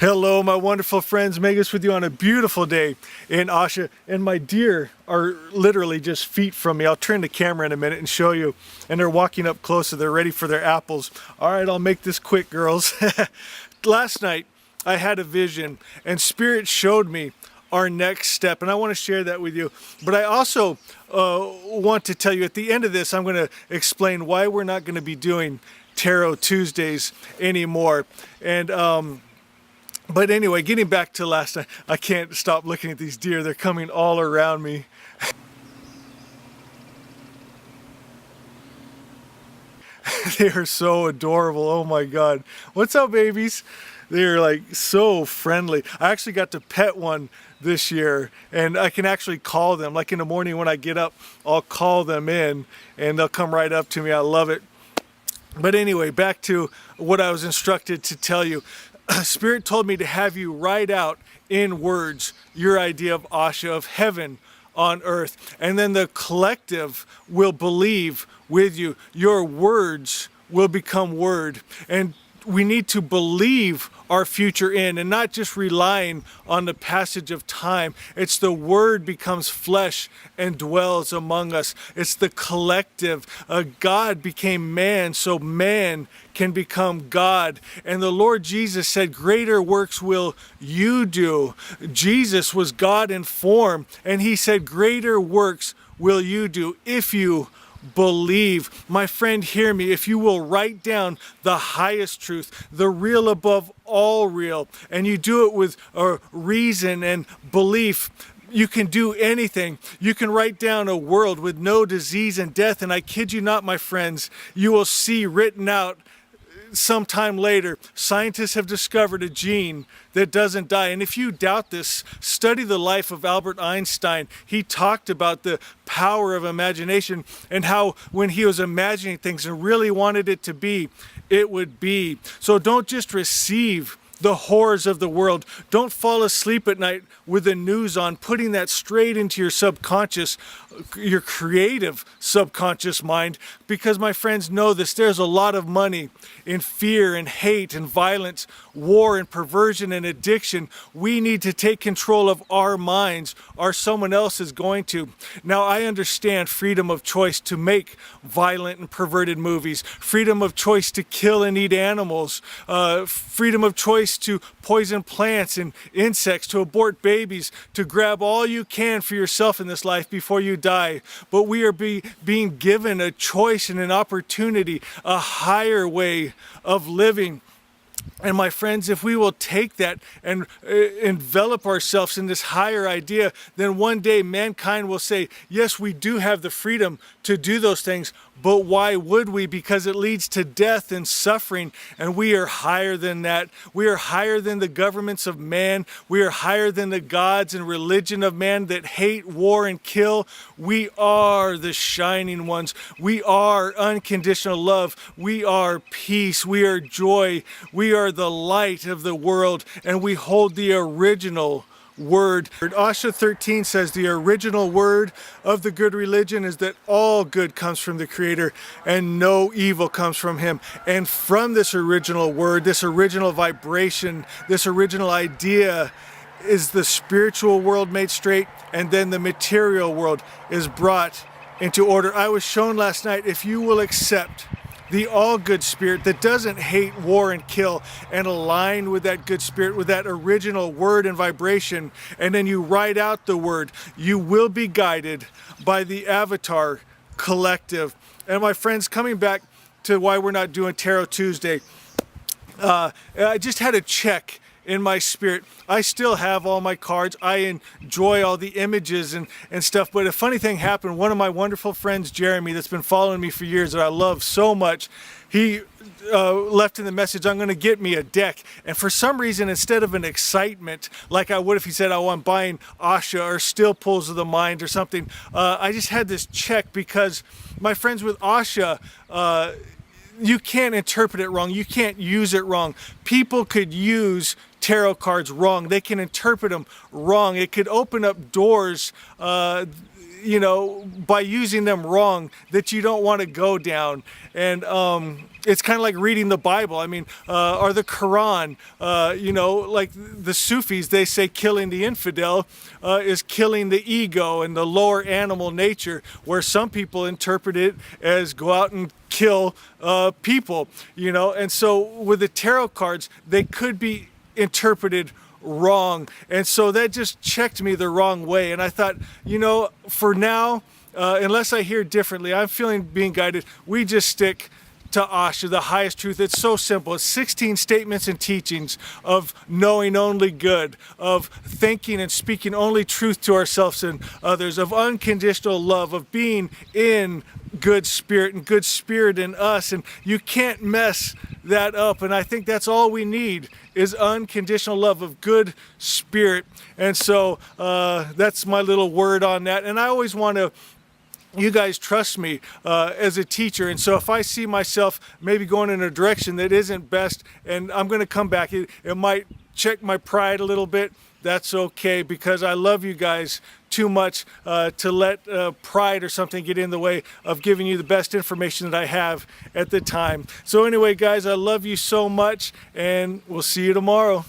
Hello, my wonderful friends. Magus with you on a beautiful day in Asha. And my deer are literally just feet from me. I'll turn the camera in a minute and show you. And they're walking up closer. They're ready for their apples. All right, I'll make this quick, girls. Last night, I had a vision and Spirit showed me our next step. And I want to share that with you. But I also want to tell you at the end of this, I'm going to explain why we're not going to be doing Tarot Tuesdays anymore. And but anyway, getting back to last night, I can't stop looking at these deer. They're coming all around me. They are so adorable. Oh my God. What's up, babies? They're like so friendly. I actually got to pet one this year, and I can actually call them. Like in the morning when I get up, I'll call them in and they'll come right up to me. I love it. But anyway, back to what I was instructed to tell you. Spirit told me to have you write out in words your idea of Asha, of heaven on earth. And then the collective will believe with you. Your words will become word. And we need to believe our future in and not just relying on the passage of time. It's the word becomes flesh and dwells among us. It's the collective. God became man so man can become God. And the Lord Jesus said, greater works will you do. Jesus was God in form, and he said, greater works will you do if you believe. My friend, hear me. If you will write down the highest truth, the real above all real, and you do it with reason and belief, you can do anything. You can write down a world with no disease and death, and I kid you not, my friends, you will see written out sometime later, scientists have discovered a gene that doesn't die. And if you doubt this, study the life of Albert Einstein. He talked about the power of imagination and how when he was imagining things and really wanted it to be, it would be. So don't just receive the horrors of the world. Don't fall asleep at night with the news on, putting that straight into your subconscious, your creative subconscious mind, because my friends know this, there's a lot of money in fear and hate and violence, war and perversion and addiction. We need to take control of our minds or someone else is going to. Now I understand freedom of choice to make violent and perverted movies, freedom of choice to kill and eat animals, freedom of choice to poison plants and insects, to abort babies, to grab all you can for yourself in this life before you die. But we are being given a choice and an opportunity, a higher way of living. And my friends, if we will take that and envelop ourselves in this higher idea, then one day mankind will say, yes, we do have the freedom to do those things, but why would we? Because it leads to death and suffering, and we are higher than that. We are higher than the governments of man. We are higher than the gods and religion of man that hate, war, and kill. We are the shining ones. We are unconditional love. We are peace. We are joy. We are the light of the world, and we hold the original word. Asha 13 says the original word of the good religion is that all good comes from the Creator and no evil comes from Him. And from this original word, this original vibration, this original idea is the spiritual world made straight, and then the material world is brought into order. I was shown last night, if you will accept the all-good spirit that doesn't hate, war, and kill, and align with that good spirit, with that original word and vibration, and then you write out the word, you will be guided by the Avatar Collective. And my friends, coming back to why we're not doing Tarot Tuesday, I just had a check in my spirit. I still have all my cards. I enjoy all the images and stuff. But a funny thing happened. One of my wonderful friends, Jeremy, that's been following me for years, that I love so much, he left in the message, I'm going to get me a deck. And for some reason, instead of an excitement, like I would if he said, oh, I'm buying Asha or Still Pulls of the Mind or something, I just had this check because my friends, with Asha, you can't interpret it wrong. You can't use it wrong. People could use tarot cards wrong. They can interpret them wrong. It could open up doors you know, by using them wrong that you don't want to go down. And it's kind of like reading the Bible. I mean, or the Quran, you know, like the Sufis, they say killing the infidel is killing the ego and the lower animal nature, where some people interpret it as go out and kill people, you know. And so with the tarot cards, they could be interpreted wrong, and so that just checked me the wrong way. And I thought, you know, for now, unless I hear differently, I'm feeling being guided, we just stick to Asha, the highest truth. It's so simple. It's 16 statements and teachings of knowing only good, of thinking and speaking only truth to ourselves and others, of unconditional love, of being in good spirit and good spirit in us. And you can't mess that up. And I think that's all we need is unconditional love of good spirit. And so that's my little word on that. And I always want to, you guys trust me as a teacher, and so if I see myself maybe going in a direction that isn't best, and I'm going to come back, it might check my pride a little bit. That's okay, because I love you guys too much to let pride or something get in the way of giving you the best information that I have at the time. So anyway, guys, I love you so much, and we'll see you tomorrow.